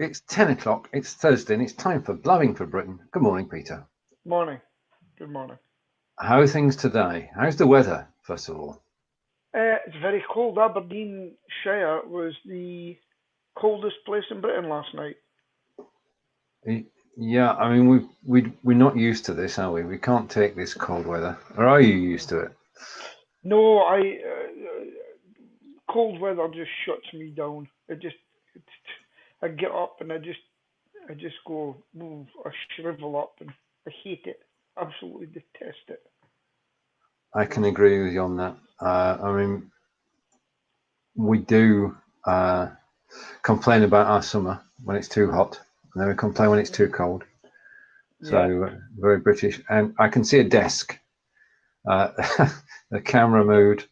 It's 10 o'clock, it's Thursday, and it's time for Blabbing for Britain. Good morning, Peter. Morning. Good morning. How are things today? How's the weather, first of all? It's very cold. Aberdeenshire was the coldest place in Britain last night. Yeah, I mean, we're not used to this, are we? We can't take this cold weather. Or are you used to it? No, cold weather just shuts me down. I get up and I just go, I shrivel up, and I hate it. Absolutely detest it. I can agree with you on that. I mean, we do complain about our summer when it's too hot, and then we complain when it's too cold. So very British. And I can see a desk, the camera moved.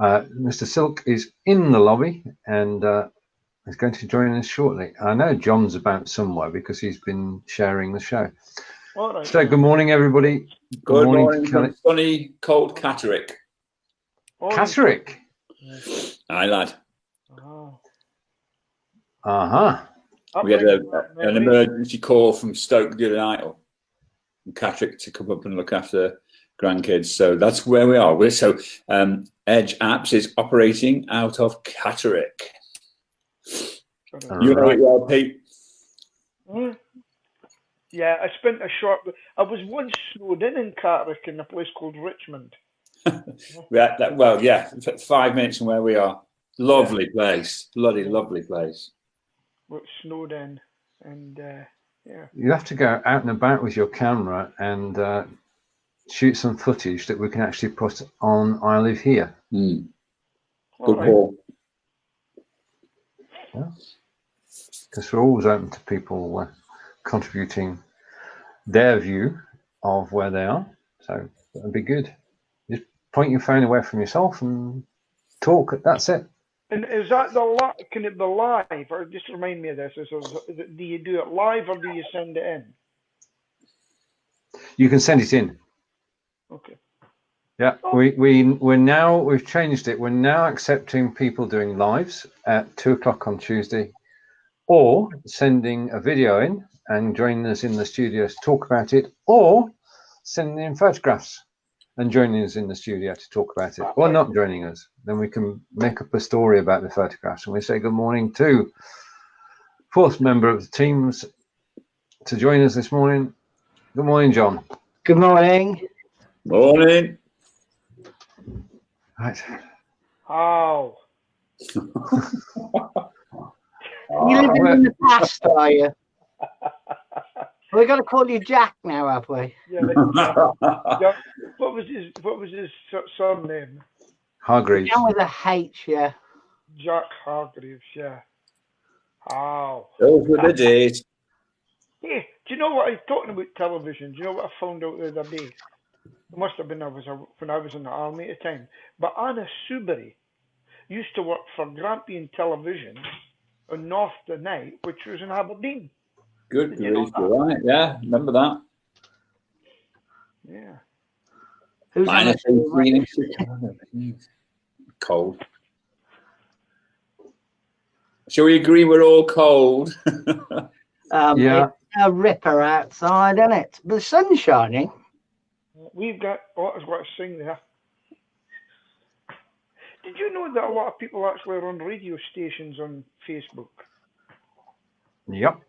Mr. Silk is in the lobby and is going to join us shortly. I know John's about somewhere because he's been sharing the show. All right. So good morning, everybody. Good morning from sunny, cold Catterick. Catterick? Aye, lad. Uh-huh. We had an emergency call from Stoke the other night, from Catterick, to come up and look after grandkids. So that's where we are. So Edge Apps is operating out of Catterick. You know it well, Pete. Yeah, I was once snowed in Catterick in a place called Richmond. 5 minutes from where we are. Lovely place. Bloody lovely place. We're snowed in, and You have to go out and about with your camera and shoot some footage that we can actually put on I Live Here. Good call. Yeah. Because we're always open to people contributing their view of where they are. So that'd be good. Just point your phone away from yourself and talk. That's it. And is that can it be live? Or just remind me of this. Do you do it live or do you send it in? You can send it in. Okay. Yeah, we've changed it. We're now accepting people doing lives at 2 o'clock on Tuesday, or sending a video in and joining us in the studio to talk about it, or sending in photographs and joining us in the studio to talk about it, or not joining us. Then we can make up a story about the photographs, and we say good morning to fourth member of the teams to join us this morning. Good morning, John. Good morning. Morning. Right. How? You living in the past, are you? We're going to call you Jack now, have we? Yeah. What was his surname? Hargreaves. Down with a H, yeah. Jack Hargreaves, yeah. How? Those were the days. Hey, do you know what? I'm talking about television. Do you know what I found out the other day? It must have been when I was in the army at the time. But Anna Soubry used to work for Grampian Television on North the Night, which was in Aberdeen. Good grief, you're right. Yeah, remember that. Yeah. Who's cold. Shall we agree we're all cold? Yeah. It's a ripper outside, isn't it? But the sun's shining. I've got to sing there. Did you know that a lot of people actually run radio stations on Facebook? Yep.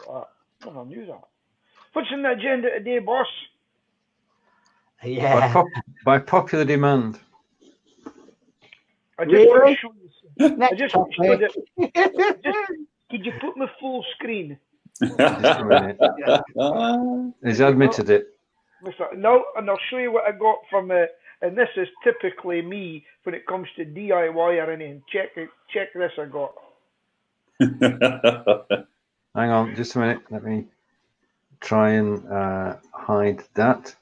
I never knew that. What's in the agenda today, boss? Yeah. By popular demand. I just want to show you. Next topic. Could you put me full screen? Just a minute. He's admitted it. No, and I'll show you what I got from and this is typically me when it comes to DIY-ing, and check this I got. Hang on, just a minute. Let me try and hide that.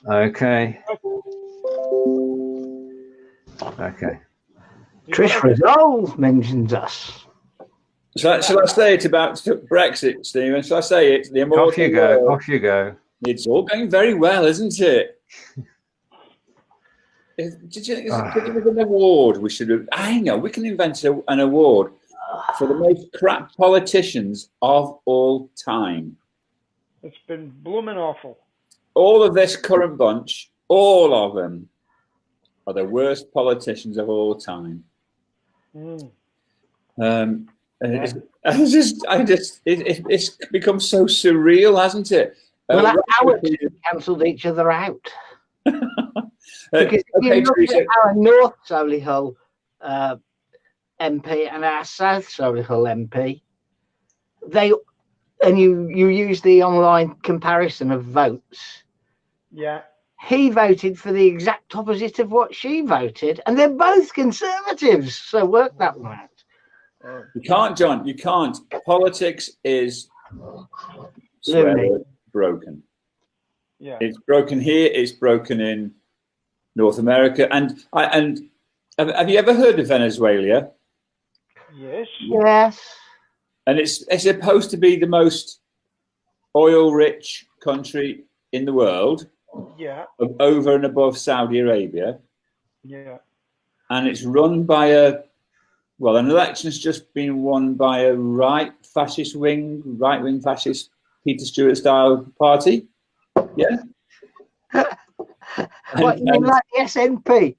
Okay. Okay. Trish Resolve mentions us. Shall I say it about Brexit, Stephen? Shall I say it? The immortal off you go. Word. Off you go. It's all going very well, isn't it? Did you give an award? We should have. I know we can invent an award. for the most crap politicians of all time. It's been blooming awful. All of this current bunch, all of them, are the worst politicians of all time. It's become so surreal, hasn't it? Well, our two cancelled each other out. Because if you look at our North Solihull MP and our South Solihull MP, you use the online comparison of votes. Yeah. He voted for the exact opposite of what she voted, and they're both Conservatives. So work that one out. You can't, John. You can't. Politics is broken. Yeah. It's broken here. It's broken in North America. And have you ever heard of Venezuela? Yes. Yes. And it's supposed to be the most oil-rich country in the world. Yeah. Over and above Saudi Arabia. Yeah. And it's run by an election's just been won by a right-wing fascist Peter Stewart style party. Yeah. What, you mean like the SNP?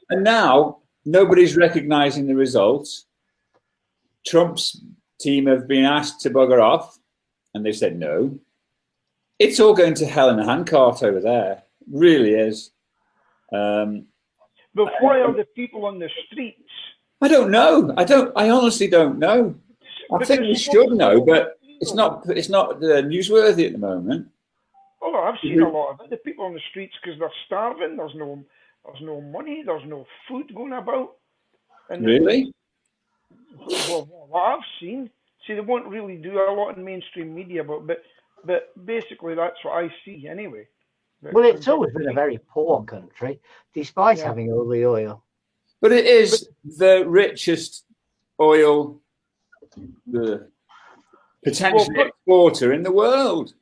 and now nobody's recognising the results. Trump's team have been asked to bugger off, and they said no. It's all going to hell in a handcart over there. It really is. But why are the people on the streets? I don't know. I honestly don't know. I think we should know, but it's not newsworthy at the moment. Oh, I've seen a lot of it. The people on the streets because they're starving. There's no money. There's no food going about. And really? Well, what I've seen. See, they won't really do a lot in mainstream media, but basically that's what I see anyway. Well, it's always been a very poor country, despite having all the oil. But it is the richest oil, the potential exporter in the world.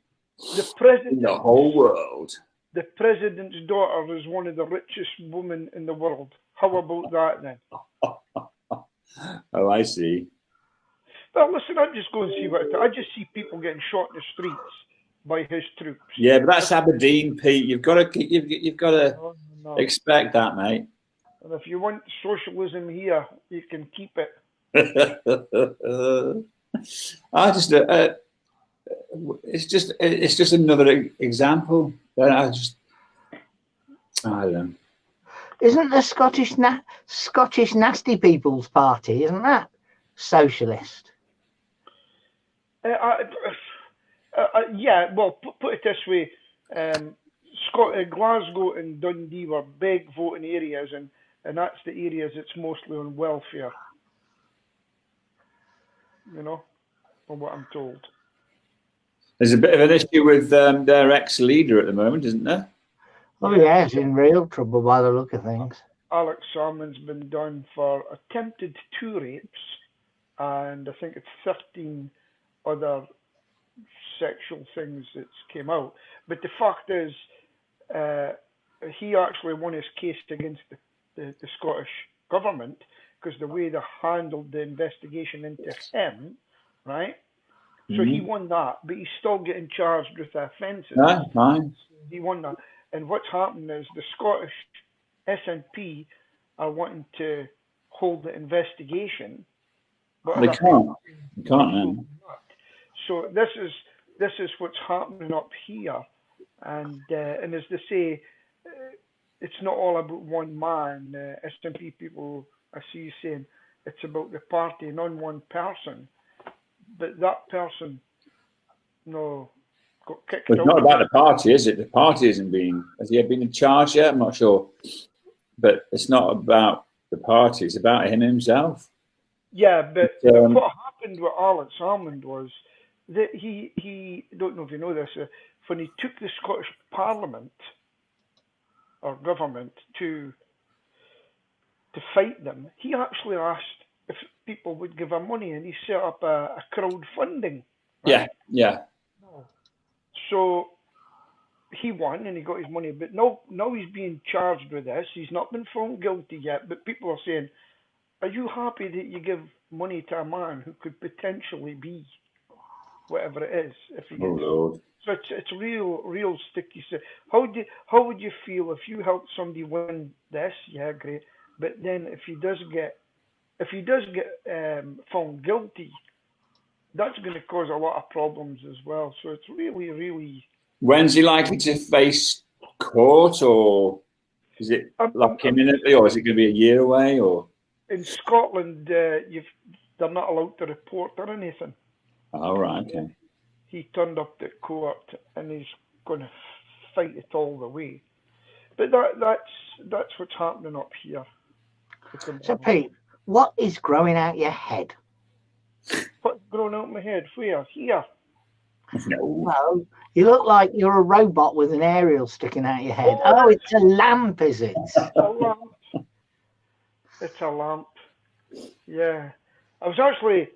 The president, in the whole world. The president's daughter is one of the richest women in the world. How about that then? Oh, I see. Well, listen, I'm just going to see I just see people getting shot in the streets by his troops. Yeah, but that's Aberdeen, Pete. You've got to expect that, mate. And if you want socialism here, you can keep it. It's just another example. I don't know. Isn't the Scottish Nasty People's Party? Isn't that socialist? Yeah. Well, put it this way: Glasgow and Dundee were big voting areas, and that's the areas that's mostly on welfare. You know, from what I'm told. There's a bit of an issue with their ex-leader at the moment, isn't there? Oh, yeah, he's in real trouble by the look of things. Alex Salmond's been done for attempted 2 rapes, and I think it's 13 other sexual things that came out. But the fact is, he actually won his case against the Scottish government because the way they handled the investigation into him, right? So he won that, but he's still getting charged with offences. That's fine. He won that. And what's happening is the Scottish SNP are wanting to hold the investigation. But they can't. They can't, man. So this is what's happening up here. And as they say, it's not all about one man. SNP people, I see you saying, it's about the party, not one person. But that person, got kicked out. It's not about the party, is it? The party has he been in charge yet? I'm not sure. But it's not about the party, it's about him himself. Yeah, but what happened with Alex Salmond was that he don't know if you know this, when he took the Scottish Parliament or government to fight them, he actually asked if people would give him money, and he set up a crowdfunding. Right? Yeah. So he won and he got his money, but now he's being charged with this. He's not been found guilty yet, but people are saying, are you happy that you give money to a man who could potentially be whatever it is if he gets? Oh Lord. So it's real sticky. So how would you feel if you helped somebody win this? Yeah, great. But then if he does get found guilty, that's going to cause a lot of problems as well. So it's really. When's he likely to face court, or is it like imminently, or is it going to be a year away? Or in Scotland, they're not allowed to report or anything. Oh, right, okay. He turned up at court and he's going to fight it all the way. But that's what's happening up here. So, Pete, what is growing out your head? What's growing out my head? Where? Here. No, you look like you're a robot with an aerial sticking out your head. Oh, it's a lamp, is it? A lamp. It's a lamp. Yeah. I was actually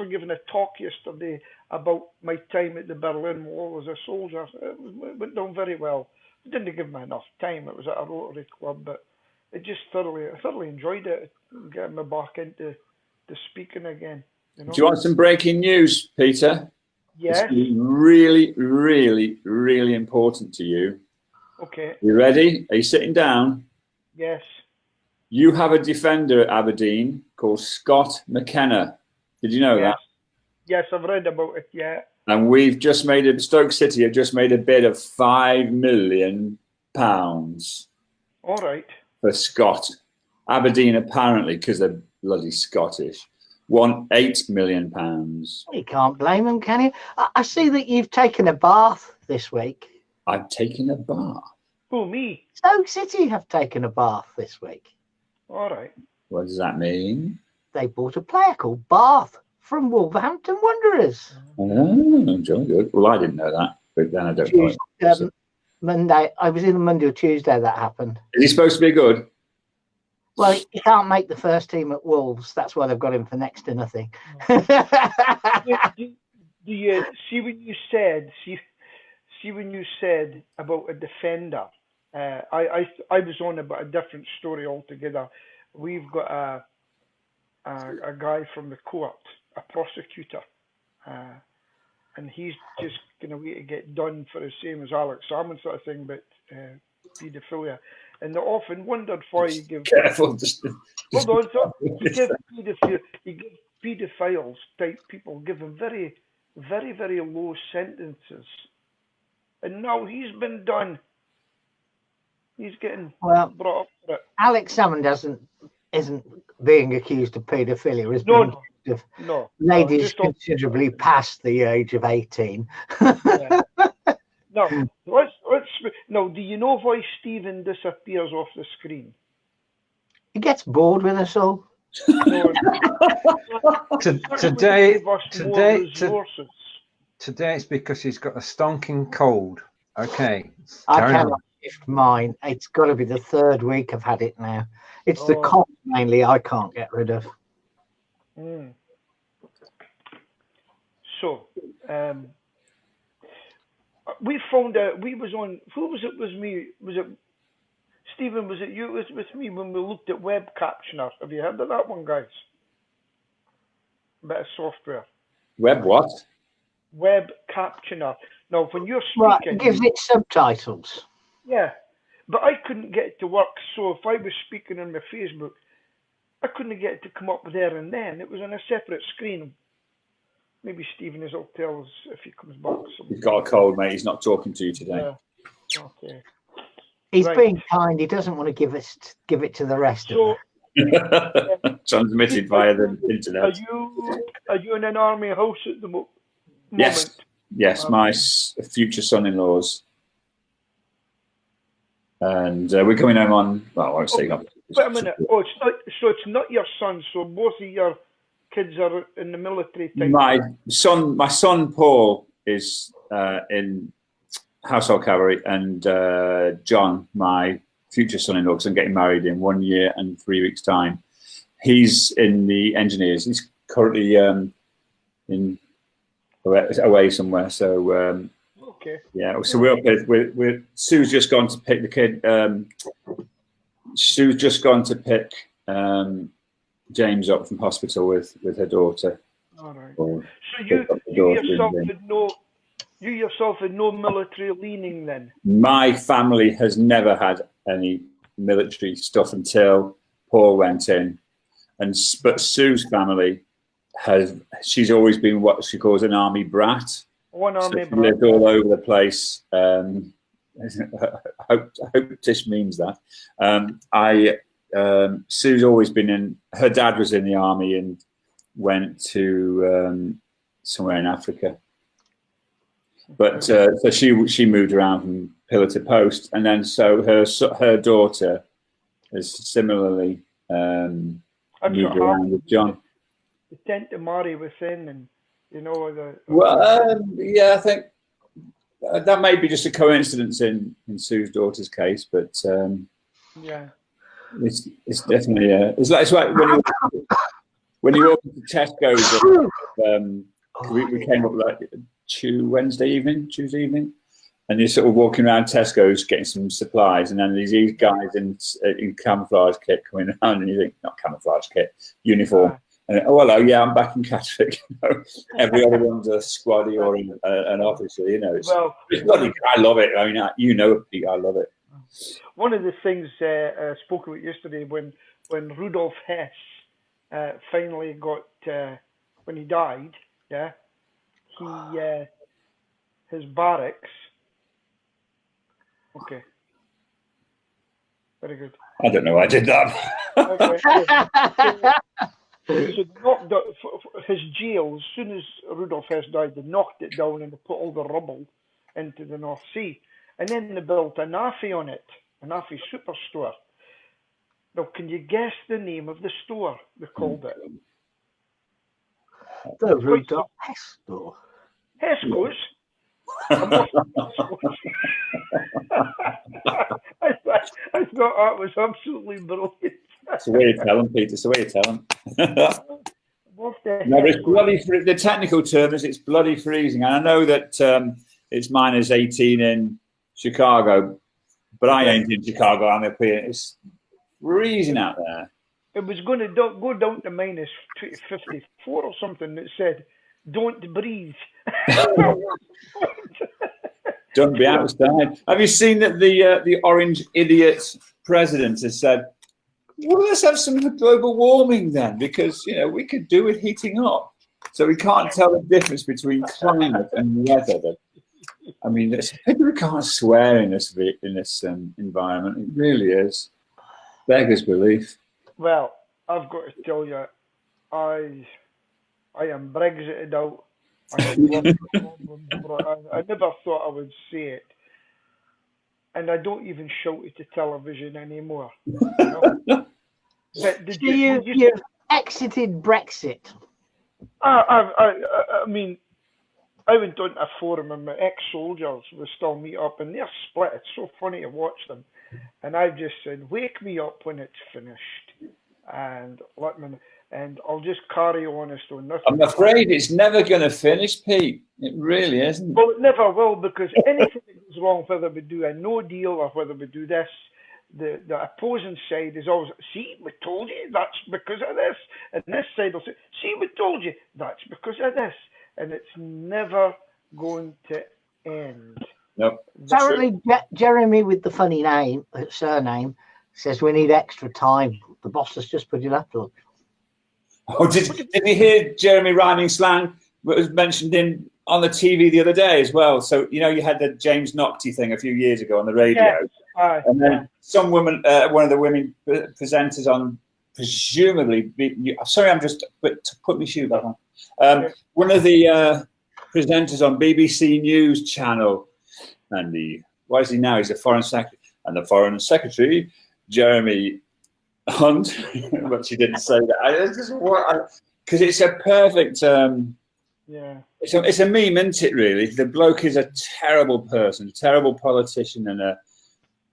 giving a talk yesterday about my time at the Berlin Wall as a soldier. It went down very well. It didn't give me enough time. It was at a Rotary Club, but I thoroughly enjoyed it, getting me back into the speaking again. You know? Do you want some breaking news, Peter? Yes. It's really, really, really important to you. Okay. You ready? Are you sitting down? Yes. You have a defender at Aberdeen called Scott McKenna. Did you know that? Yes, I've read about it, yeah. And Stoke City have just made a bid of £5 million All right. for Scott. Aberdeen, apparently, because they're bloody Scottish, won £8 million. You can't blame them, can you? I see that you've taken a bath this week. I've taken a bath. Who, me? Stoke City have taken a bath this week. All right. What does that mean? They bought a player called Bath from Wolverhampton Wanderers. Oh, jolly good. Well, I didn't know that, but then I don't know it. Monday, I was either Monday or Tuesday that happened. Is he supposed to be good? Well, he can't make the first team at Wolves. That's why they've got him for next to nothing. Do you see when you said about a defender? I was on about a different story altogether. We've got a guy from the court, a prosecutor, and he's just going to wait to get done for the same as Alex Salmon sort of thing, but paedophilia. And they often wondered why you give. Careful. Hold on, so you give paedophiles type people, give them very, very, very low sentences, and now he's been done. He's getting brought up for it. Alex Salmon isn't being accused of paedophilia. No. Ladies considerably past the age of 18. Yeah. No, no. Do you know why Stephen disappears off the screen? He gets bored with us all. No, today it's because he's got a stonking cold. Okay. I cannot shift mine. It's got to be the third week I've had it now. It's the cough mainly I can't get rid of. Mm. So, we found out, we was on, who was it, was me, was it, Stephen, was it you, it was with me when we looked at web captioner. Have you heard of that one, guys? A bit of software. Web what? Web captioner. Now, when you're Right, speaking... it gives it subtitles. Yeah, but I couldn't get it to work, so if I was speaking on my Facebook, I couldn't get it to come up there and then. It was on a separate screen. Maybe Stephen will tell us if he comes back. He's got a cold, mate. He's not talking to you today. Yeah. Okay. He's being kind. He doesn't want to give it to the rest of us. Transmitted via the internet. Are you in an army house at the moment? Yes. My future son-in-laws, and we're coming home on. Well, I won't say that. Wait a minute. Oh, it's not your son. So both of your kids are in the military type. My son Paul is in household cavalry, and John, my future son-in-law, because I'm getting married in 1 year and 3 weeks' time. He's in the engineers. He's currently away somewhere. So Okay. Yeah, so we're up with Sue's just gone to pick the kid. Sue's just gone to pick James up from hospital with her daughter. All right. So you yourself had no military leaning then? My family has never had any military stuff until Paul went in, but Sue's family she's always been what she calls an army brat. One army brat. Lived all over the place. I hope this means that. Sue's always been in. Her dad was in the army and went to somewhere in Africa. But so she moved around from pillar to post, and then so her daughter has similarly moved around with John. They tend to marry within, and you know yeah, I think that may be just a coincidence in Sue's daughter's case, but yeah, it's definitely it's like when you walk into Tesco's. We came up like Tuesday evening, and you're sort of walking around Tesco's getting some supplies, and then these guys in camouflage kit coming around, and you think, not camouflage kit, uniform. And oh hello, yeah, I'm back in Catterick. Every other one's a squaddy or an officer, you know. It's bloody, I love it. I mean, Pete, I love it. One of the things I spoke about yesterday when Rudolf Hess finally got when he died, yeah, his barracks. Okay. Very good. I don't know why I did that. Okay. So knocked his jail, as soon as Rudolf Hess died, they knocked it down and they put all the rubble into the North Sea. And then they built a NAFI on it, a NAFI superstore. Now, can you guess the name of the store they called it? The Rudolf Hess store. Hesco's. I thought that was absolutely brilliant. It's the way you tell them, Peter. It's the way you tell them. No, it's bloody. The technical term is it's bloody freezing. And I know that it's -18 in Chicago, but I ain't in Chicago. I'm up here. It's freezing out there. It was going to go down to -54 or something. That said, "Don't breathe." Don't be outside. Have you seen that the orange idiot president has said, well, let's have some global warming then, because we could do with heating up. So we can't tell the difference between climate and weather. I mean, people can't swear in this environment. It really is beggars belief. Well, I've got to tell you, I am Brexited out. I never thought I would say it, and I don't even shout at the television anymore. But you've exited Brexit. I mean, I went on a forum and my ex-soldiers will still meet up, and they're split. It's so funny to watch them. And I've just said, wake me up when it's finished, and let me. And I'll just carry on as though nothing. I'm afraid it's never going to finish, Pete. It really isn't. Well, it never will, because anything that goes wrong, whether we do a no deal or whether we do this, the opposing side is always, see, we told you, that's because of this. And this side will say, see, we told you, that's because of this. And it's never going to end. Nope. Apparently, Jeremy with the funny surname, says we need extra time. The boss has just put it up. Look. Oh, did you hear Jeremy rhyming slang that was mentioned on the TV the other day as well? So, you had the James Naughty thing a few years ago on the radio. Yeah. And then some woman, one of the women presenters on, presumably, sorry, I'm just, but to put my shoe back on. One of the presenters on BBC News channel, and what is he now? He's a foreign secretary. And the foreign secretary, Jeremy Hunt, but she didn't say that. Because it's a perfect, it's a meme, isn't it, really? The bloke is a terrible person, a terrible politician, and a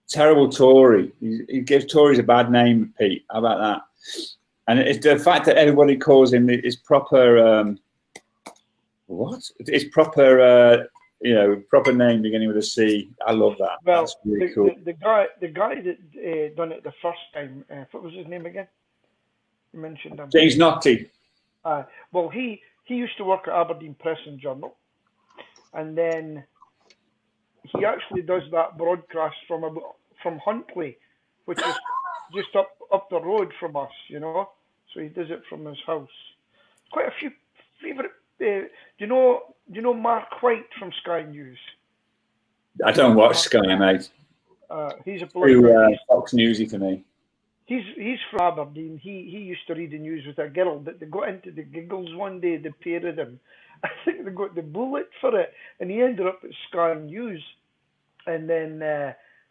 terrible Tory. He gives Tories a bad name, Pete. How about that? And it's the fact that everybody calls him his proper, his proper proper name beginning with a C. I love that. Well, that's really cool. The guy that done it the first time, what was his name again? You mentioned him. James Nocty. Well, he used to work at Aberdeen Press and Journal, and then he actually does that broadcast from Huntly, which is just up the road from us, So he does it from his house. Quite a few favourite. Do you know Mark White from Sky News? I don't watch Sky, mate. He's a Fox Newsy to me. He's from Aberdeen. He used to read the news with a girl, but they got into the giggles one day, the pair of them. I think they got the bullet for it, and he ended up at Sky News. And then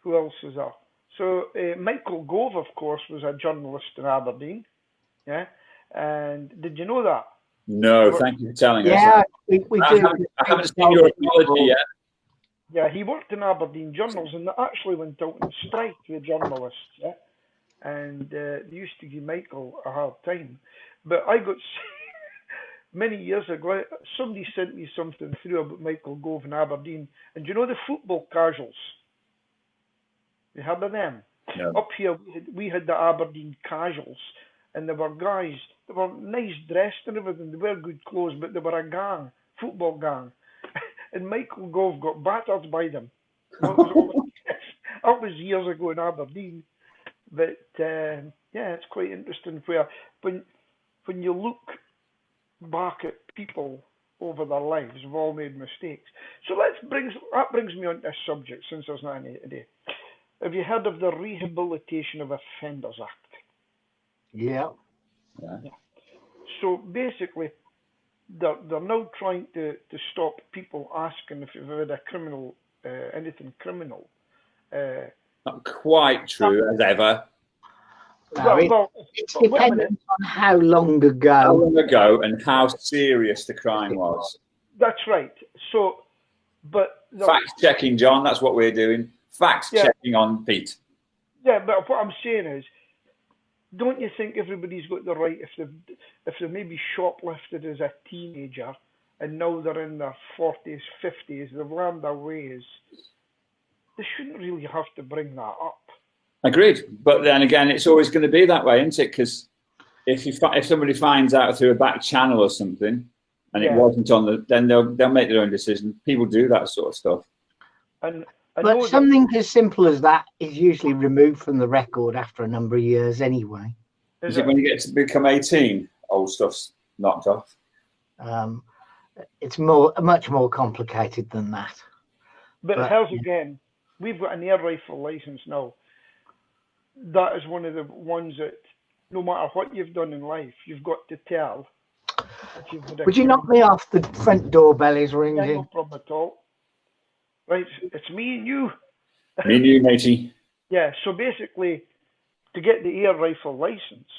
who else was there? So Michael Gove, of course, was a journalist in Aberdeen. Yeah, and did you know that? No, thank you for telling us. Yeah, we do. I haven't seen your apology yet. Yeah, he worked in Aberdeen Journals, and they actually went out on strike with journalists. Yeah, and they used to give Michael a hard time. But I got many years ago, somebody sent me something through about Michael Gove in Aberdeen, and do you know the football casuals? You heard of them? No. Up here, we had the Aberdeen casuals, and they were guys. They were nice dressed and everything. They wear good clothes, but they were a gang, football gang. And Michael Gove got battered by them. That was years ago in Aberdeen. But yeah, it's quite interesting where when you look back at people over their lives, we've all made mistakes. So that brings me on this subject, since there's not any today. Have you heard of the Rehabilitation of Offenders Act? Yeah. So basically, they're now trying to stop people asking if you've had a criminal, anything criminal. Not quite true as ever. No, it's dependent on how long ago. And how serious the crime was. That's right. So, but fact checking, John. That's what we're doing. Fact checking on Pete. Yeah, but what I'm saying is, don't you think everybody's got the right, if they maybe shoplifted as a teenager and now they're in their 40s, 50s, they've learned their ways, they shouldn't really have to bring that up. Agreed. But then again, it's always going to be that way, isn't it? Because if somebody finds out through a back channel or something and it wasn't on then they'll make their own decision. People do that sort of stuff. But something as simple as that is usually removed from the record after a number of years anyway. Is it when you get to become 18, old stuff's knocked off? It's much more complicated than that. But how's again, we've got an air rifle license now. That is one of the ones that no matter what you've done in life, you've got to tell. Would you knock me off? The front doorbell is ringing. Yeah, no problem at all. Right, it's me and you. Me and you, matey. Yeah, so basically, to get the air rifle license,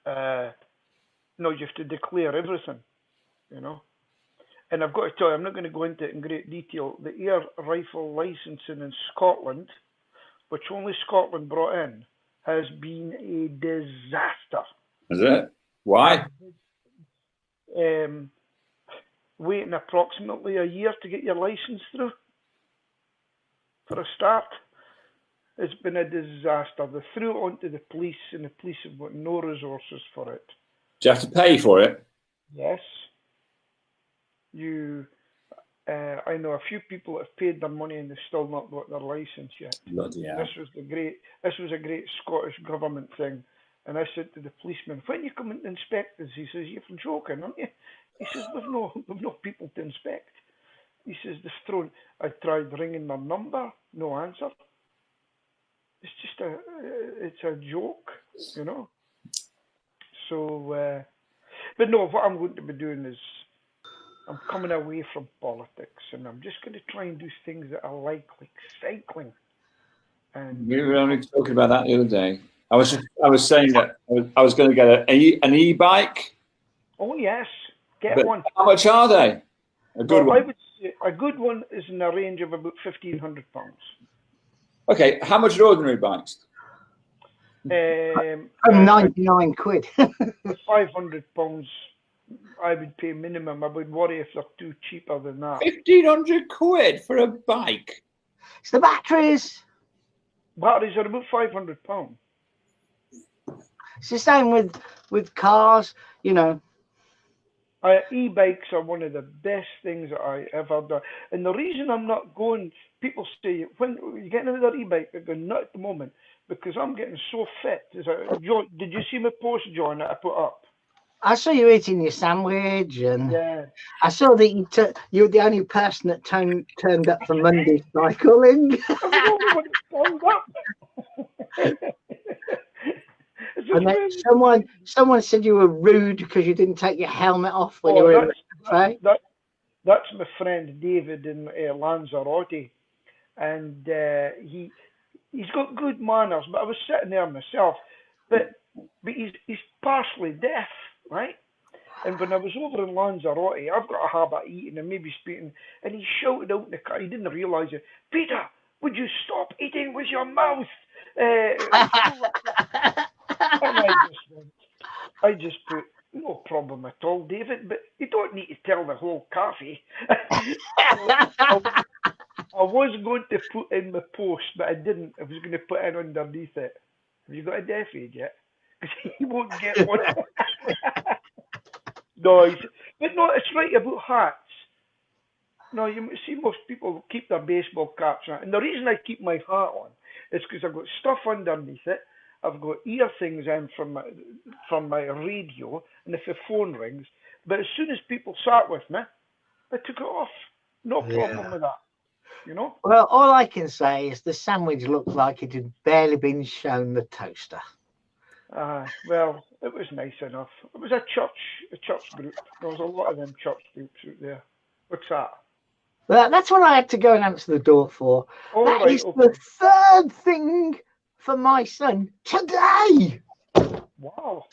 you have to declare everything, And I've got to tell you, I'm not going to go into it in great detail. The air rifle licensing in Scotland, which only Scotland brought in, has been a disaster. Is it? Why? Waiting approximately a year to get your license through. For a start, it's been a disaster. They threw it onto the police, and the police have got no resources for it. Do you have to pay for it? Yes. I know a few people that have paid their money and they've still not got their license yet. Bloody hell. This was a great Scottish government thing. And I said to the policeman, when you come and inspect us, he says, you're joking, aren't you? He says, we've no people to inspect. He says, I tried ringing their number, no answer. It's just it's a joke, So, but no, what I'm going to be doing is I'm coming away from politics and I'm just going to try and do things that I like cycling. And we were only talking about that the other day. I was saying that I was going to get an e-bike. Oh yes, get one. How much are they? A good one. I would say a good one is in the range of about £1,500. Okay, how much are ordinary bikes? 99 quid. £500. I would pay minimum. I would worry if they're too cheaper than that. 1,500 quid for a bike. It's the batteries. Batteries are about £500. It's the same with cars, you know. E-bikes are one of the best things that I ever done. And the reason I'm not going, people say, when you get another e-bike, they're going, not at the moment, because I'm getting so fit. John, did you see my post, John, that I put up? I saw you eating your sandwich, and yeah. I saw that you were the only person that turned up for Monday cycling. I was the only one that turned up. And then someone said you were rude because you didn't take your helmet off when you were in the cafe. That's my friend David in Lanzarote, and he's got good manners. But I was sitting there myself, but he's partially deaf, right? And when I was over in Lanzarote, I've got a habit of eating and maybe speaking, and he shouted out in the car. He didn't realise it. Peter, would you stop eating with your mouth? And I just put, no problem at all, David, but you don't need to tell the whole cafe. I was going to put in my post, but I didn't. I was going to put in underneath it. Have you got a deaf aid yet? Because he won't get one. No, but no, it's right about hats. No, you see most people keep their baseball caps on. And the reason I keep my hat on is because I've got stuff underneath it. I've got ear things in from my radio, and if the phone rings. But as soon as people sat with me, I took it off. No problem with that. You know? Well, all I can say is the sandwich looked like it had barely been shown the toaster. Well, it was nice enough. It was a church group. There was a lot of them church groups out there. What's that? Well, that's what I had to go and answer the door for. That is the third thing for my son today. Wow.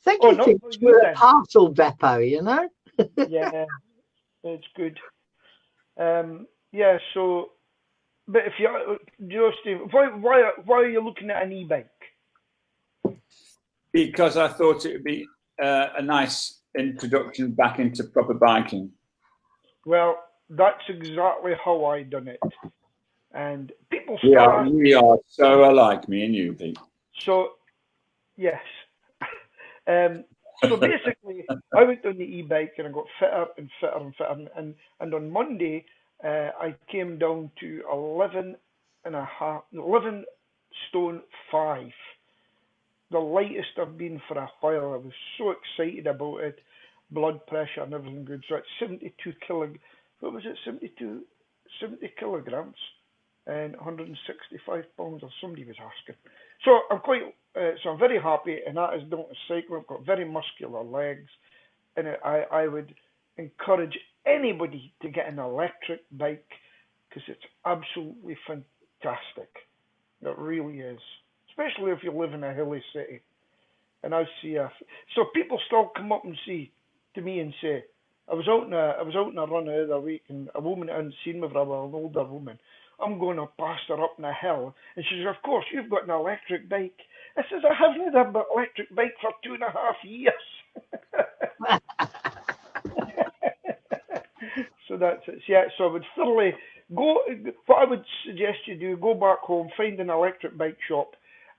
Think he thinks we're a parcel depot, you know? Yeah, it's good. Yeah, so, but if Steve, why are you looking at an e-bike? Because I thought it would be a nice introduction back into proper biking. Well, that's exactly how I done it. And people start... We are so alike, me and you, Pete. So, yes. So basically, I went on the e-bike and I got fitter and fitter and fitter. And on Monday, I came down to 11 stone 5. The lightest I've been for a while. I was so excited about it. Blood pressure and everything good. So it's 72 kilograms. What was it? 70 kilograms and 165 pounds, or somebody was asking. So I'm very happy, and that is down to cycling. I've got very muscular legs, and I would encourage anybody to get an electric bike because it's absolutely fantastic. It really is, especially if you live in a hilly city. And I see so people still come up and to me and say, I was out on a run the other week, and a woman I hadn't seen me for a while, an older woman. I'm going to pass her up in a hill, and she says, "Of course, you've got an electric bike." I says, "I haven't had an electric bike for 2.5 years." So that's it. Yeah, so I would thoroughly go. What I would suggest you do: go back home, find an electric bike shop,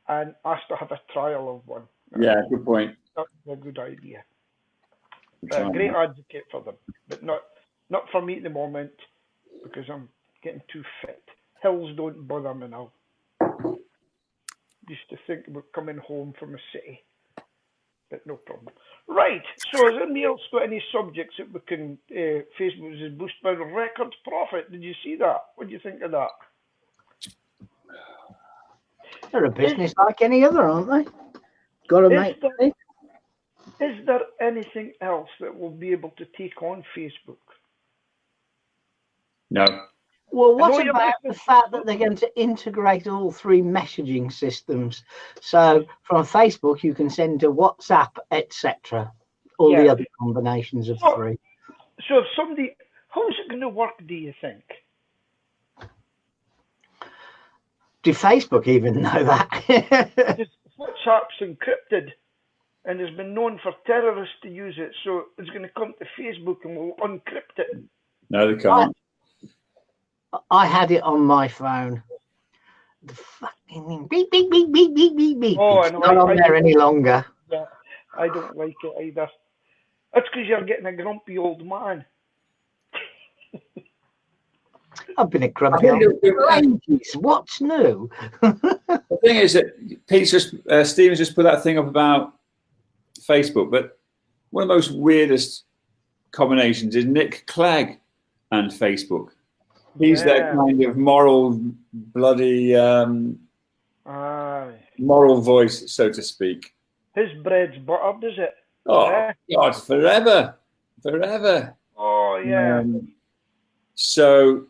and ask to have a trial of one. Yeah, good point. That's a good idea. A great advocate for them, but not for me at the moment because I'm getting too fit. Hills don't bother me now. Used to think about coming home from a city, but no problem. Right, so has anybody else got any subjects that we can Facebook is boosted by the record profit? Did you see that? What do you think of that? They're a business like any other, aren't they? Got to make money. Is there anything else that will be able to take on Facebook? No. Well, what about the fact that they're going to integrate all 3 messaging systems? So from Facebook, you can send to WhatsApp, etc. All the other combinations of 3. So if somebody, how is it going to work, do you think? Do Facebook even know that? WhatsApp's encrypted. and has been known for terrorists to use it. So it's going to come to Facebook and we'll uncrypt it. No, they can't. I had it on my phone. The fucking beep, beep, beep, beep, beep, beep, beep. Oh, it's not on there any longer. Yeah, I don't like it either. That's because you're getting a grumpy old man. I've been a grumpy old man. What's new? The thing is that Stephen's just put that thing up about Facebook, but one of the most weirdest combinations is Nick Clegg and Facebook. He's their kind of moral, bloody, moral voice, so to speak. His bread's buttered, is it? Oh, God, forever. Oh, yeah. So,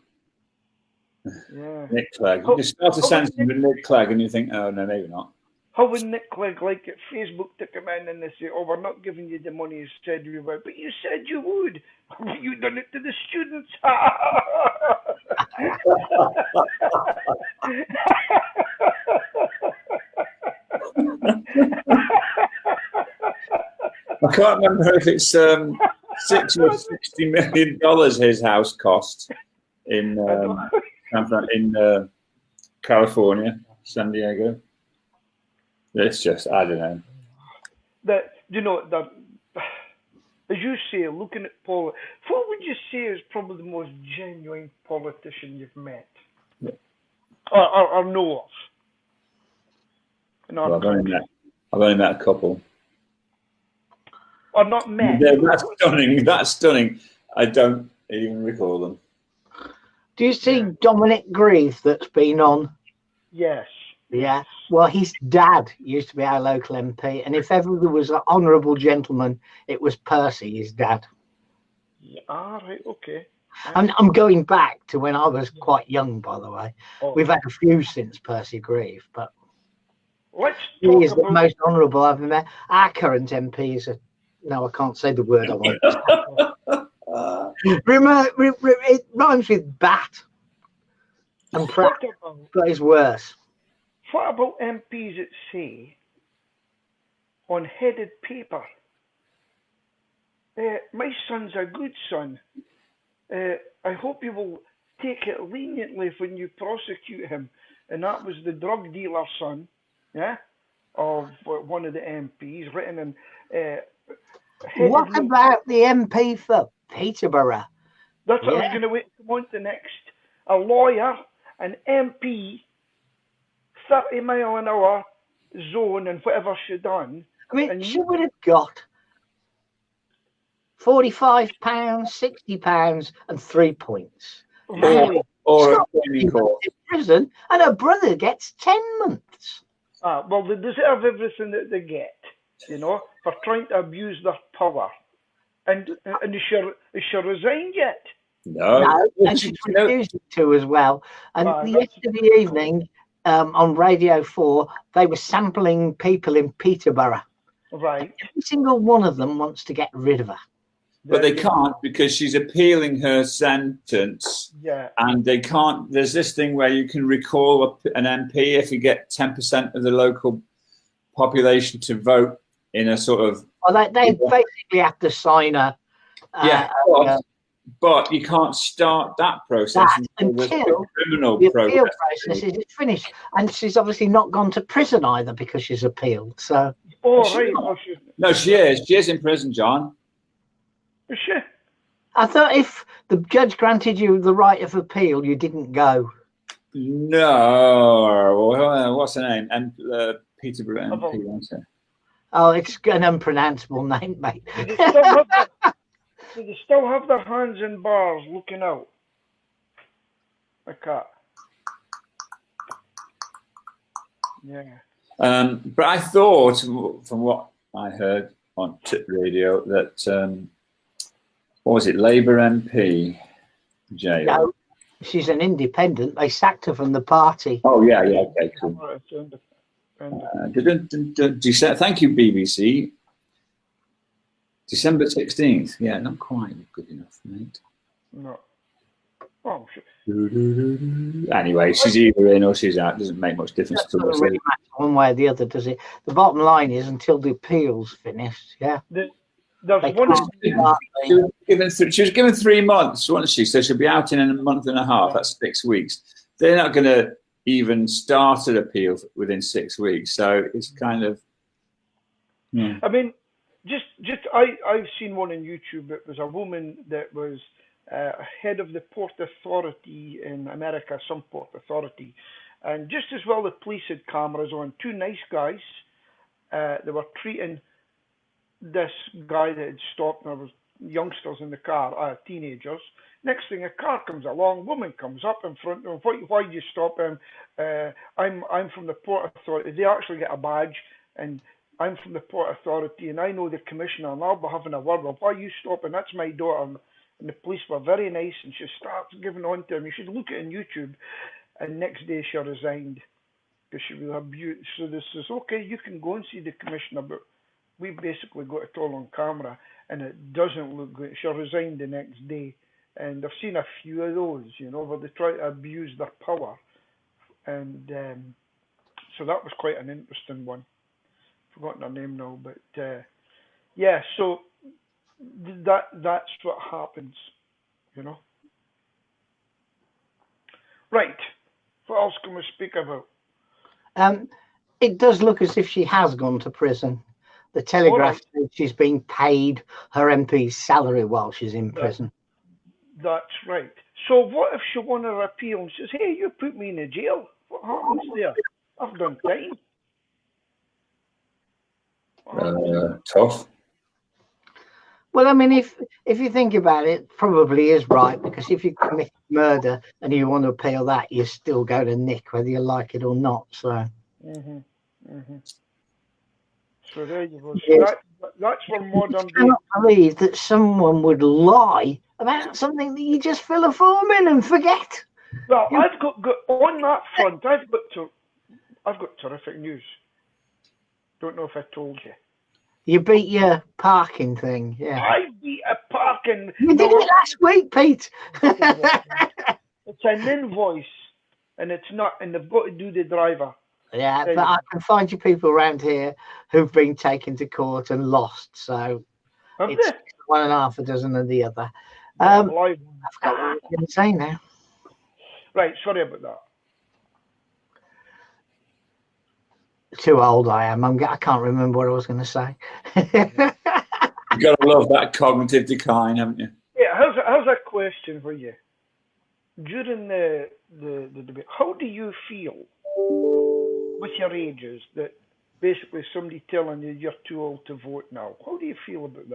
Nick Clegg. You just start a sentence with Nick Clegg and you think, oh, no, maybe not. How would Nick Clegg like it? Facebook to come in and they say, oh, we're not giving you the money you said we would. But you said you would. You done it to the students. I can't remember if it's $6 or $60 million his house cost in California, San Diego. It's just, I don't know. That, you know, that, as you say, looking at what would you say is probably the most genuine politician you've met? Yeah. Or know of? Well, I've only met a couple. Or not met? Yeah, that's stunning. I don't even recall them. Do you see Dominic Grieve that's been on? Yes. Yeah. Well, his dad used to be our local MP, and if ever there was an honourable gentleman, it was Percy, his dad. Yeah, right, okay. I'm going back to when I was quite young, by the way. Oh. We've had a few since Percy Grieve, but he is the most honourable I've ever met. Our current MP is no, I can't say the word I want to say. It rhymes with bat and pratt, but it's worse. What about MPs that say on headed paper, my son's a good son. I hope you will take it leniently when you prosecute him. And that was the drug dealer's son, of one of the MPs, written in... what about the MP for Peterborough? That's what I was going to wait to want the next. A lawyer, an MP... 30 mile an hour zone and whatever she done. I mean, she would have got £45, £60 and 3 points. Really? Or a training course. In prison, and her brother gets 10 months. Well, they deserve everything that they get, you know, for trying to abuse their power. And is she resigned yet? No, and she's refused to as well. And yesterday evening, on Radio 4, they were sampling people in Peterborough. Right. Every single one of them wants to get rid of her. But they can't because she's appealing her sentence. Yeah. And they can't. There's this thing where you can recall an MP if you get 10% of the local population to vote in a sort of... Well, they basically have to sign a... But you can't start that process until the criminal the appeal process is finished. And she's obviously not gone to prison either because she's appealed. So, she is. She is in prison, John. Is she? I thought if the judge granted you the right of appeal, you didn't go. No. What's her name? And Peterborough MP, wasn't it? Oh, it's an unpronounceable name, mate. Do they still have their hands in bars looking out? Like that. Yeah. But I thought, from what I heard on Tip Radio, that, what was it, Labour MP jail? No, she's an independent. They sacked her from the party. Oh, yeah, okay, cool. Thank you, BBC. December 16th. Yeah, not quite good enough, mate. No. Oh, sure. Anyway, she's either in or she's out. Doesn't make much difference That to doesn't us. really matter one way or the other, does it? The bottom line is until the appeal's finished, yeah. There's They one. She was given 3 months, wasn't she? So she'll be out in a month and a half. That's 6 weeks. They're not going to even start an appeal within 6 weeks. So it's kind of. Yeah. I mean, I've seen one on YouTube. It was a woman that was head of the port authority in America, some port authority, and just as well the police had cameras on. Two nice guys. They were treating this guy that had stopped, and there was youngsters in the car, teenagers. Next thing, a car comes along, woman comes up in front of him. Why did you stop him? I'm from the port authority. They actually get a badge, and I'm from the port authority, and I know the commissioner, and I'll be having a word with. Why are you stopping? That's my daughter. And the police were very nice, and she starts giving on to him. You should look at it on YouTube. And next day she resigned because she was abused. So this is okay. You can go and see the commissioner, but we basically got it all on camera, and it doesn't look good. She resigned the next day, and I've seen a few of those, where they try to abuse their power, and so that was quite an interesting one. Forgotten her name now, but yeah. So that's what happens, Right. What else can we speak about? It does look as if she has gone to prison. The Telegraph said she's being paid her MP's salary while she's in prison. That's right. So what if she won her appeal and says, hey, you put me in a jail? What happens there? I've done time. Tough. Well, I mean, if you think about it, probably is right, because if you commit murder and you want to appeal that, you still go to Nick, whether you like it or not. So. So there you go. Yes. So that's for modern day. I cannot believe that someone would lie about something that you just fill a form in and forget. Well, I've got on that front. I've got terrific news. Don't know if I told you. You beat your parking thing, yeah. I beat a parking. You did it last week, Pete. It's an invoice, and it's not, and they've got to do the driver. Yeah, but I can find you people around here who've been taken to court and lost. So it's one and a half a dozen of the other. I've got what I was going to say now. Right, sorry about that. Too old I am. I can't remember what I was going to say. You've got to love that cognitive decline, haven't you? Yeah, how's a question for you? During the debate, how do you feel with your ages that basically somebody telling you you're too old to vote now? How do you feel about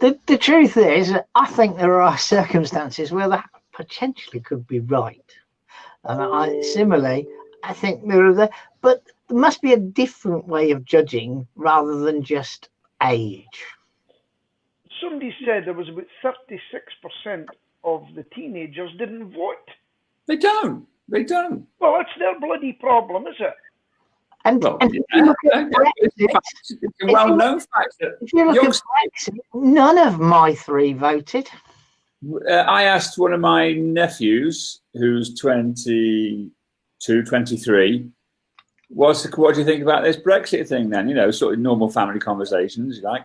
that? The truth is, I think there are circumstances where that potentially could be right. And similarly, I think but there must be a different way of judging rather than just age. Somebody said there was about 36% of the teenagers didn't vote. They don't. Well, it's their bloody problem, is it? And if you look at Brexit, it's a well-known fact that if you look at Brexit, none of my three voted. I asked one of my nephews, who's 22, 23, what do you think about this Brexit thing then? Sort of normal family conversations. Like,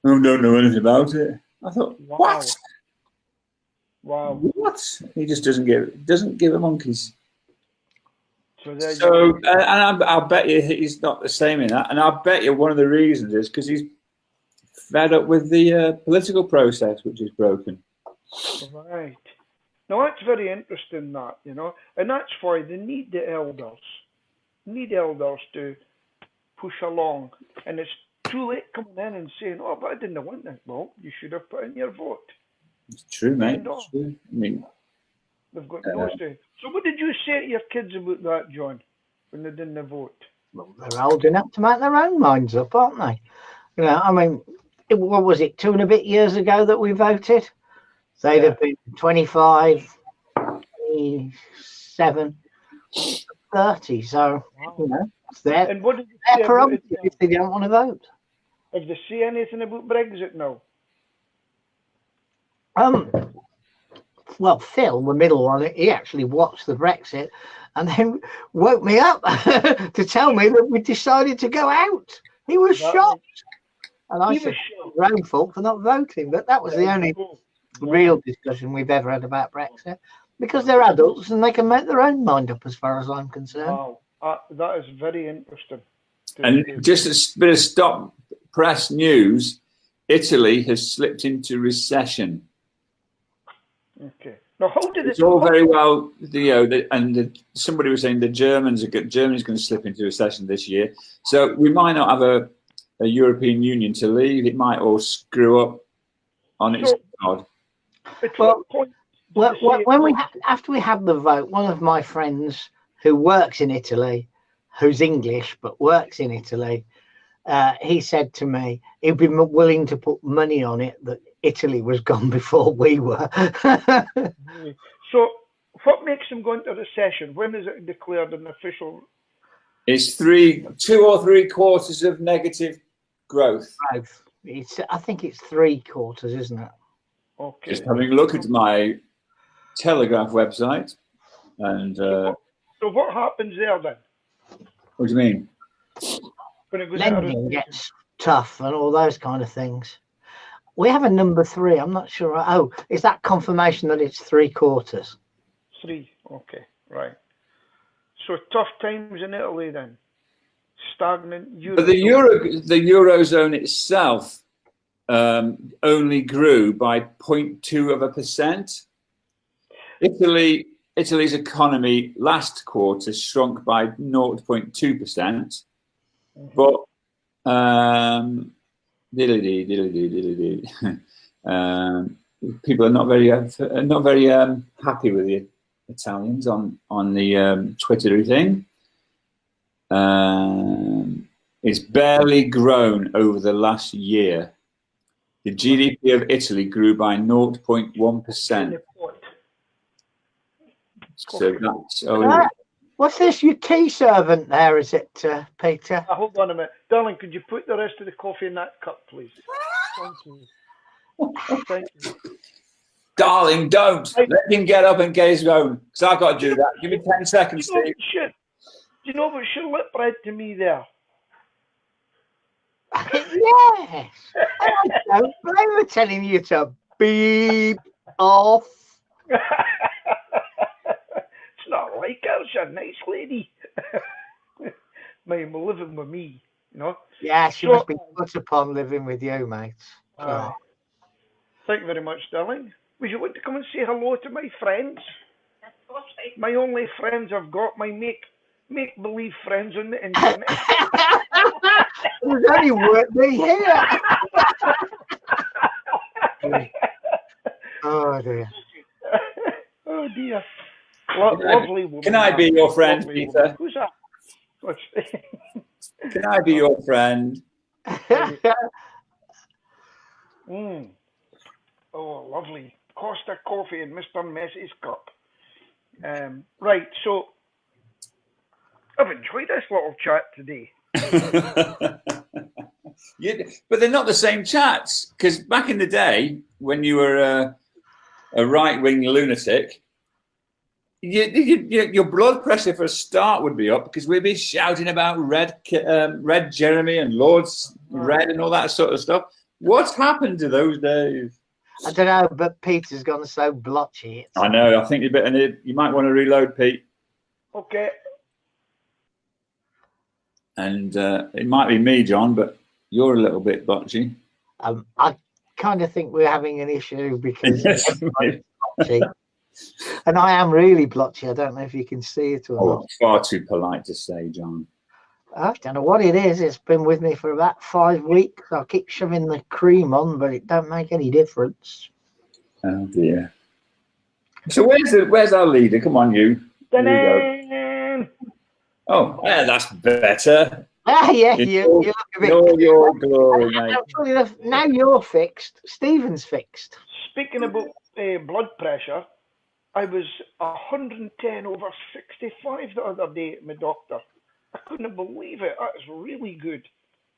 I don't know anything about it. I thought, wow. What? He just doesn't give a monkeys. So and I'll bet you he's not the same in that. And I'll bet you one of the reasons is because he's fed up with the political process, which is broken. Right. Now that's very interesting, that, and that's why they need the elders. To push along, and it's too late coming in and saying, "Oh, but I didn't want that." Well, you should have put in your vote. It's true, mate. It's true. I mean, they've got no say. So, what did you say to your kids about that, John, when they didn't vote? Well, they're old enough to make their own minds up, aren't they? I mean, what was it, 2 and a bit years ago that we voted? They'd have been 25, 27, 30. So, it's their prerogative if they don't want to vote. Have they say anything about Brexit now? well, Phil, the middle one, he actually watched the Brexit and then woke me up to tell me that we decided to go out. He was shocked. And I said, your own fault for not voting. But that was the only real discussion we've ever had about Brexit, because they're adults and they can make their own mind up as far as I'm concerned. Wow, that is very interesting. And just a bit of stop press news, Italy has slipped into recession. Okay. Now, how did it's all very well, somebody was saying Germany's going to slip into recession this year. So we might not have a European Union to leave. It might all screw up on its own. Well, when after we had the vote, one of my friends who works in Italy, who's English but works in Italy, he said to me he'd be willing to put money on it that Italy was gone before we were. So what makes them go into recession? When is it declared an official? It's 2 or 3 quarters of negative growth. I think it's 3 quarters, isn't it? Okay. Just having a look at my Telegraph website, and so what happens there then? What do you mean? When it goes lending gets tough and all those kind of things. We have a number 3. I'm not sure. Oh, is that confirmation that it's 3 quarters? 3. Okay, right. So tough times in Italy then. Stagnant. But the eurozone itself only grew by 0.2%. Italy's economy last quarter shrunk by 0.2%, but people are not very happy with the Italians on the Twittery thing. It's barely grown over the last year. The GDP of Italy grew by 0.1%. So that's what's this? Your tea servant there, is it, Peter? Hold on a minute. Darling, could you put the rest of the coffee in that cup, please? Thank you. Thank you. Darling, don't. Let him get up and get his own, because I've got to do that. Give me 10 seconds, Steve. Do you know what she lip read to me there? Yes. I don't blame her telling you to beep off. It's not like her. She's a nice lady. Mate, living with me, you know? Yeah, she must be put upon living with you, mate. Thank you very much, darling. Would you like to come and say hello to my friends? My only friends I've got, my make-believe friends on the internet. There's only me here. Oh dear. Oh dear. Lovely woman. Can I be your friend, Peter? Who's that? Can I be your friend? Oh, lovely. Costa coffee in Mr. Messi's cup. Right, so I've enjoyed this little chat today. But they're not the same chats, because back in the day when you were a right-wing lunatic, your blood pressure for a start would be up, because we'd be shouting about Red Jeremy and Lord's Red and all that sort of stuff. What's happened to those days? I don't know, but Peter's gone so blotchy. I know. I think you might want to reload, Pete. Okay. And it might be me, John, but you're a little bit blotchy. I kind of think we're having an issue because everybody's blotchy. And I am really blotchy. I don't know if you can see it or not. Far too polite to say, John. I don't know what it is. It's been with me for about 5 weeks. I keep shoving the cream on, but it don't make any difference. Oh dear. So where's our leader? Come on, you. Oh, yeah, that's better. Ah, yeah, you look a bit. Your glory, mate. Now you're fixed. Stephen's fixed. Speaking about blood pressure, I was 110/65 the other day at my doctor. I couldn't believe it. That's really good.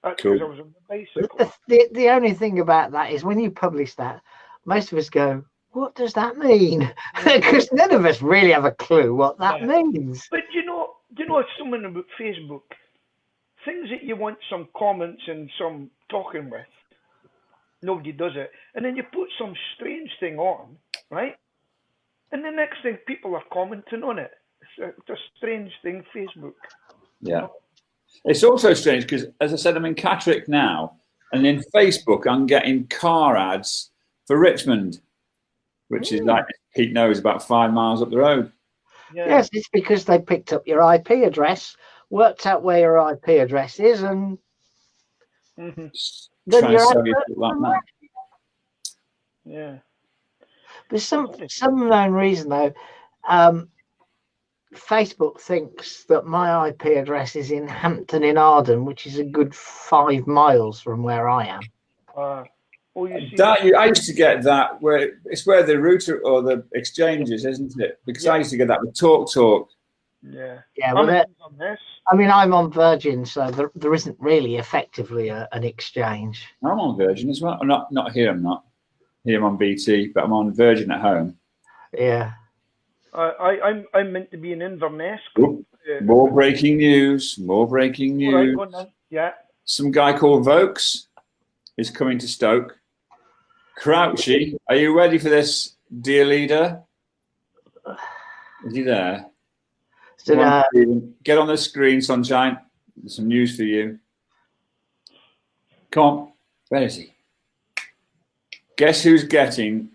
That's because I was on the bicycle. The only thing about that is when you publish that, most of us go, what does that mean? Because none of us really have a clue what that means. But you know something about Facebook? Things that you want some comments and some talking with, nobody does it. And then you put some strange thing on, right? And the next thing, people are commenting on it. It's a strange thing, Facebook. Yeah. It's also strange because, as I said, I'm in Catterick now, and in Facebook, I'm getting car ads for Richmond, which is like Pete knows about 5 miles up the road. Yeah. Yes, it's because they picked up your IP address, worked out where your IP address is, and then you're like that. Yeah. There's some unknown reason though. Facebook thinks that my IP address is in Hampton in Arden, which is a good 5 miles from where I am. I used to get that where the router or the exchange is, isn't it? Because I used to get that with TalkTalk. Yeah. Yeah. Well, I mean, I'm on Virgin, so there isn't really effectively an exchange. I'm on Virgin as well. I'm not here. I'm not here. I'm on BT, but I'm on Virgin at home. Yeah. I'm meant to be in Inverness. More breaking news. More breaking news. Right, yeah. Some guy called Vokes is coming to Stoke. Crouchy, are you ready for this, dear leader? Is he there? Get on the screen, sunshine. There's some news for you. Come on. Where is he? Guess who's getting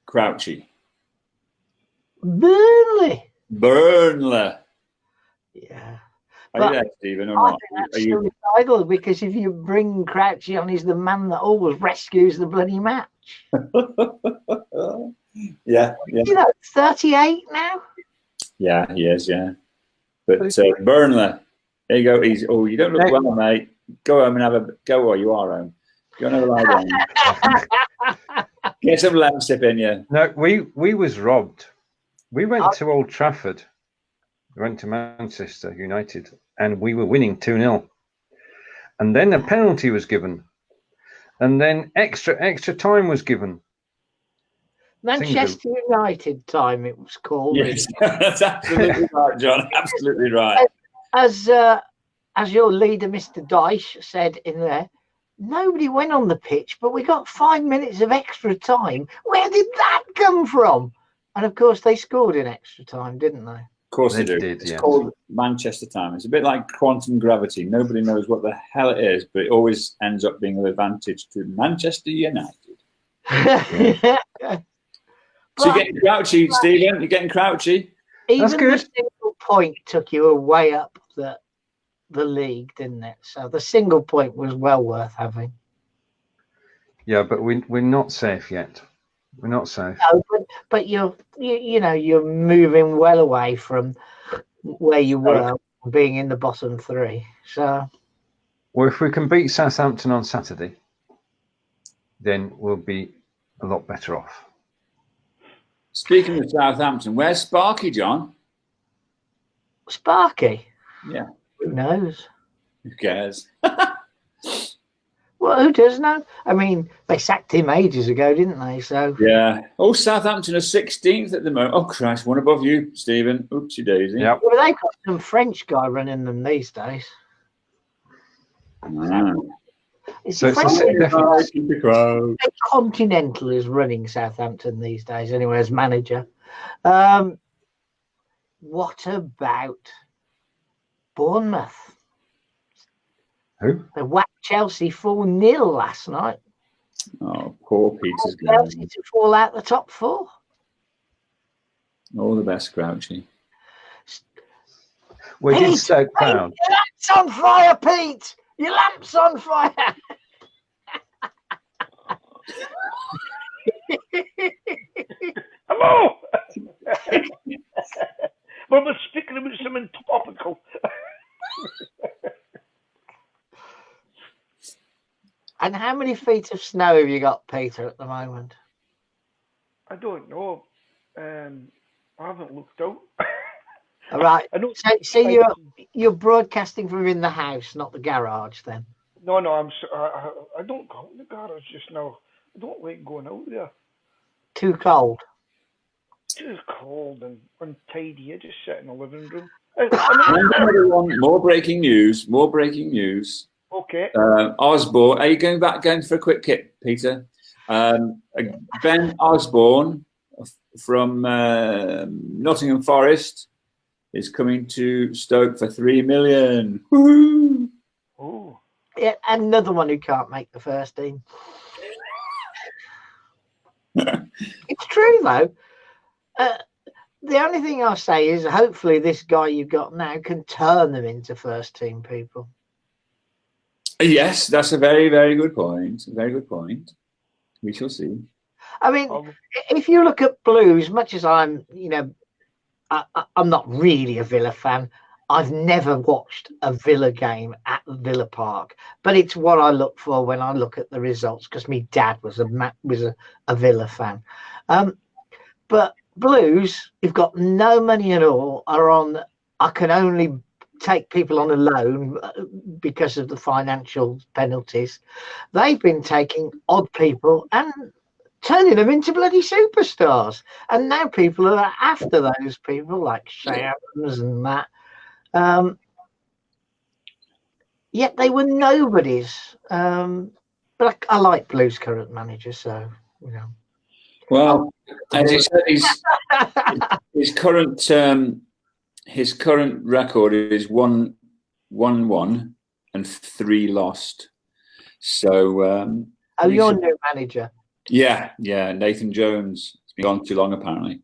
Crouchy? Burnley. Yeah. Are you there, Stephen, or not? That's suicidal, because if you bring Crouchy on, he's the man that always rescues the bloody match. Yeah. You know, 38 now? Yeah, he is, yeah. But Burnley, there you go. You don't look well, mate. Go home and have a go while you are home. Go and have a lie down. Get some lamb sip in you. No, we was robbed. We went to Old Trafford. We went to Manchester United, and we were winning 2-0. And then a penalty was given, and then extra time was given. Manchester United time, it was called. Yes, that's absolutely right, John. Absolutely right. As your leader, Mr. Dyche, said in there, nobody went on the pitch, but we got 5 minutes of extra time. Where did that come from? And of course, they scored in extra time, didn't they? Of course they do. It's called Manchester time. It's a bit like quantum gravity. Nobody knows what the hell it is, but it always ends up being an advantage to Manchester United. So you're getting Crouchy, Stephen. You're getting Crouchy. Even the single point took you away up the league, didn't it? So the single point was well worth having. Yeah, but we're not safe yet. We're not safe. No, but you're moving well away from where you were, being in the bottom 3. So, well, if we can beat Southampton on Saturday, then we'll be a lot better off. Speaking of Southampton, where's Sparky, John? Sparky? Yeah. Who knows? Who cares? Well, who does know? I mean, they sacked him ages ago, didn't they? So yeah. Oh, Southampton are 16th at the moment. Oh, Christ, one above you, Stephen. Oopsie daisy. Yep. Well, they've got some French guy running them these days. So it's Continental is running Southampton these days, anyway, as manager. What about Bournemouth? Who? They whacked Chelsea 4-0 last night. Oh, poor Peter's Chelsea to fall out the top 4. All the best, Crouchy. We did so proud. Your lamp's on fire, Pete! Your lamp's on fire! Hello! Well, we're speaking about something topical. And how many feet of snow have you got, Peter, at the moment? I don't know. I haven't looked out. All right. So you're broadcasting from in the house, not the garage, then? No, I don't go in the garage just now. I don't like going out there. Too cold. Too cold and untidy. I just sit in the living room. Another one, more breaking news. More breaking news. Okay. Osborne. Are you going for a quick kick, Peter? Ben Osborne from Nottingham Forest is coming to Stoke for $3 million. Woohoo! Oh. Yeah, another one who can't make the first team. It's true though. The only thing I'll say is hopefully this guy you've got now can turn them into first team people. Yes, that's a very, very good point. Very good point. We shall see. I mean, if you look at Blues, much as I'm, I'm not really a Villa fan. I've never watched a Villa game at Villa Park, but it's what I look for when I look at the results because my dad was a Villa fan. But Blues, you've got no money at all, are on. I can only take people on a loan because of the financial penalties. They've been taking odd people and turning them into bloody superstars. And now people are after those people like Shay Adams and that. Yet they were nobodies. But I like Blues' current manager, so, Well, as you said, his current record is 1-1 and 3 lost. So, your new manager? Yeah, Nathan Jones. It's been gone too long, apparently.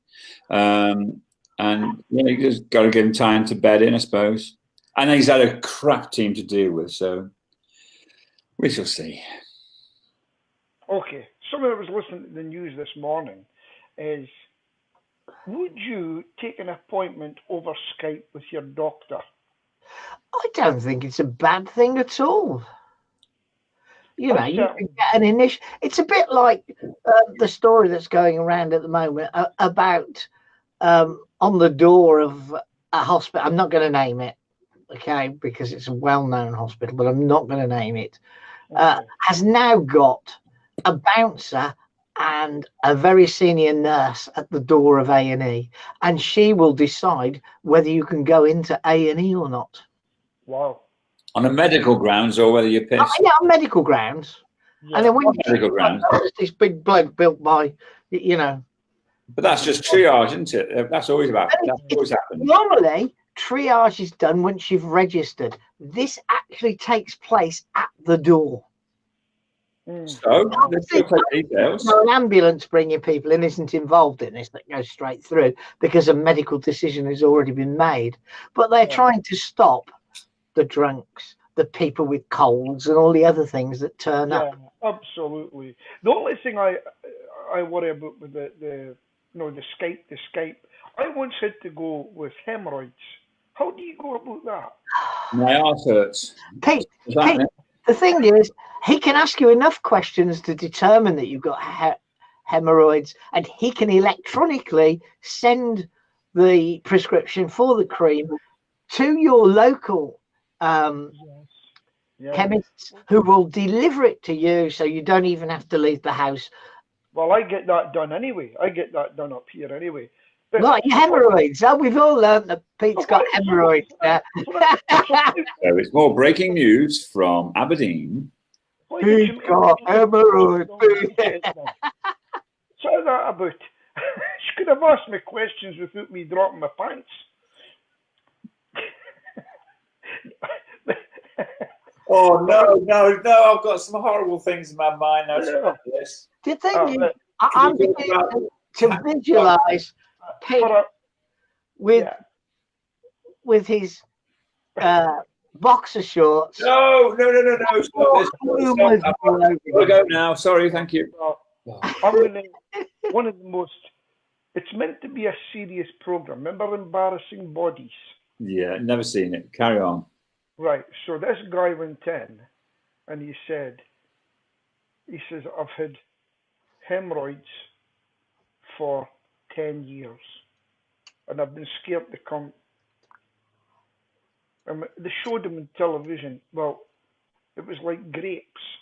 And you just got to give him time to bed in, I suppose. And he's had a crap team to deal with, so we shall see. Okay, someone that was listening to the news this morning is, would you take an appointment over Skype with your doctor? I don't think it's a bad thing at all. You can get an initial. It's a bit like the story that's going around at the moment about on the door of a hospital. I'm not going to name it, okay, because it's a well-known hospital, but I'm not going to name it. Has now got a bouncer and a very senior nurse at the door of A&E, and she will decide whether you can go into A&E or not. Wow. On a medical grounds or whether you're pissed? Yeah, on medical grounds. Yeah. And then when medical grounds. This big bloke built by, But that's just triage, isn't it? That's always happened. Normally, triage is done once you've registered. This actually takes place at the door. So, let's take details. So an ambulance bringing people in isn't involved in this, that goes straight through because a medical decision has already been made. But they're trying to stop the drunks, the people with colds, and all the other things that turn up. Yeah, absolutely. The only thing I worry about with the Skype. I once had to go with hemorrhoids. How do you go about that? My arse hurts. Pete, the thing is, he can ask you enough questions to determine that you've got hemorrhoids, and he can electronically send the prescription for the cream to your local chemists, who will deliver it to you, so you don't even have to leave the house. Well, I get that done anyway. I get that done up here anyway. But like hemorrhoids. We've all learned that Pete's got hemorrhoids now. So it's more breaking news from Aberdeen. He's got hemorrhoids. So that about. She could have asked me questions without me dropping my pants. Oh no! I've got some horrible things in my mind now. This. The thing is, I'm beginning to visualise Pete with his boxer shorts. No! Stop this. I'll go now. Sorry, thank you. One of the most. It's meant to be a serious program. Remember Embarrassing Bodies? Yeah, never seen it. Carry on. Right. So this guy went in, and he says, I've had hemorrhoids for 10 years, and I've been scared to come. They showed him on television. Well, it was like grapes.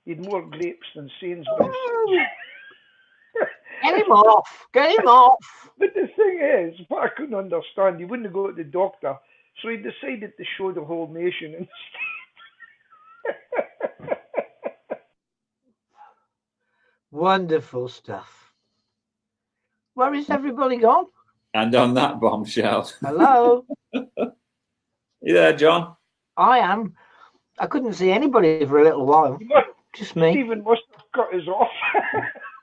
He had more grapes than Sainsbury's. Get him off. Get him off. But the thing is, what I couldn't understand, he wouldn't go to the doctor, so he decided to show the whole nation instead. Wonderful stuff. Where is everybody gone? And on that bombshell. Hello. You there, John? I am. I couldn't see anybody for a little while. Just me. Stephen must have cut us off.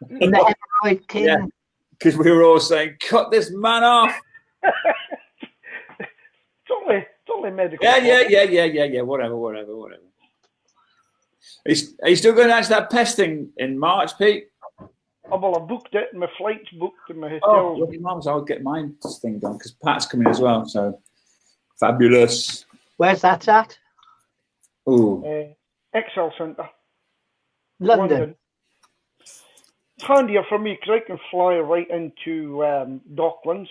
The hemorrhoid king. Yeah, because we were all saying, cut this man off. It's only medical. Yeah. Whatever. Are you still going to answer that pest thing in March, Pete? Oh, well, I booked it, and my flight's booked, and my hotel. Oh, lucky mums, I'll get my thing done because Pat's coming as well. So fabulous. Where's that at? Ooh. Excel Centre. London. It's handier for me because I can fly right into Docklands,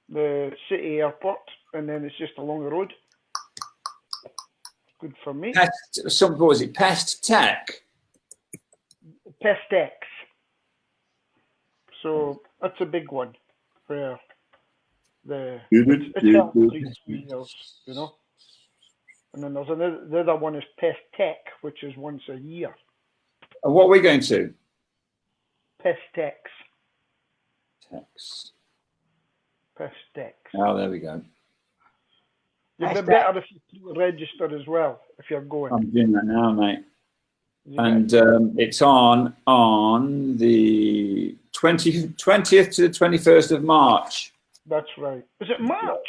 the city airport, and then it's just along the road. Good for me. What was it? Pest Tech? Pestex. So that's a big one. Where it's held 3 years, you know. And then there's the other one is Pest Tech, which is once a year. And what are we going to? Pestex. Pestex. Oh, there we go. You'd be better if you register as well, if you're going. I'm doing that now, mate. And it's on the 20th to the 21st of March. That's right. Is it March?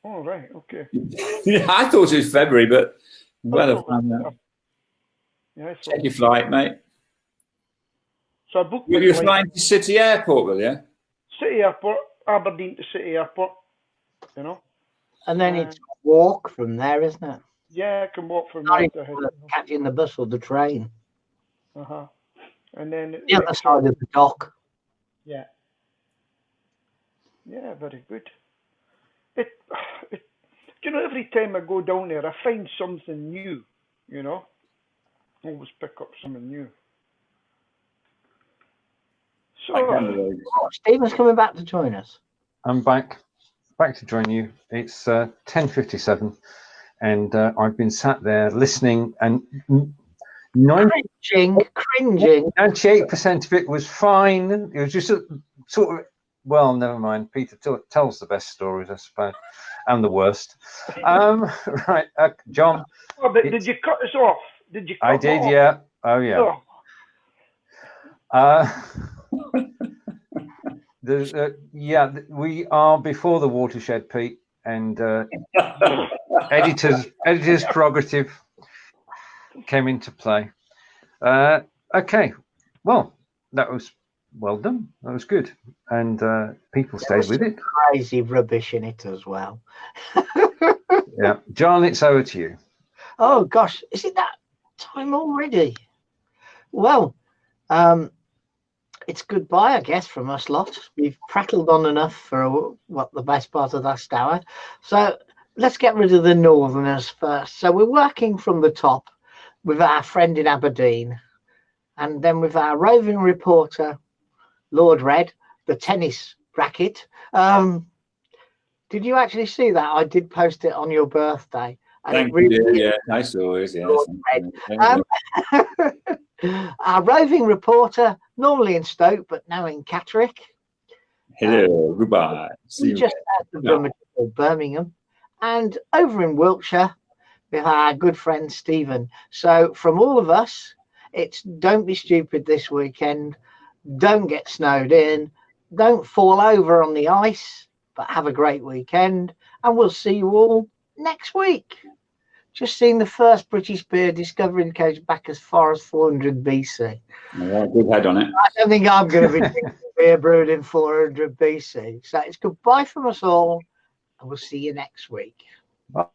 Oh, right. Okay. Yeah, I thought it was February, but well, yeah, take your flight, mate. So I booked. You're flying to City Airport, will you? City Airport, Aberdeen to City Airport. You know. And then it's walk from there, isn't it? Yeah, I can walk from there to catching the bus or the train. And then the other side of the dock. Yeah. Yeah, very good. You know, every time I go down there, I find something new. You know, always pick up something new. So, Stephen's coming back to join us. I'm back to join you. It's 10:57, and I've been sat there listening, and cringing. 98% of it was fine. It was just sort of, well, never mind. Peter tells the best stories, I suppose, and the worst. Right, John. Oh, but did you cut us off? Did you? I did, off? Yeah. Oh, yeah. Yeah, we are before the watershed, Pete, and editor's prerogative came into play. Okay, well, that was well done. That was good, and people stayed with it. Crazy rubbish in it as well. Yeah, John, it's over to you. Oh gosh, is it that time already? Well, it's goodbye, I guess, from us lot. We've prattled on enough for the best part of last hour. So let's get rid of the northerners first. So we're working from the top with our friend in Aberdeen, and then with our roving reporter, Lord Red, the tennis racket. Did you actually see that? I did post it on your birthday. Thank you. Yeah, I saw it. Yes. Our roving reporter, normally in Stoke, but now in Catterick. Hello, goodbye. See just out of Birmingham. And over in Wiltshire, with our good friend Stephen. So from all of us, it's don't be stupid this weekend. Don't get snowed in. Don't fall over on the ice, but have a great weekend. And we'll see you all next week. Just seen the first British beer discovery goes back as far as 400 BC. Yeah, good head on it. I don't think I'm going to be drinking beer brewed in 400 BC. So it's goodbye from us all, and we'll see you next week. Bye.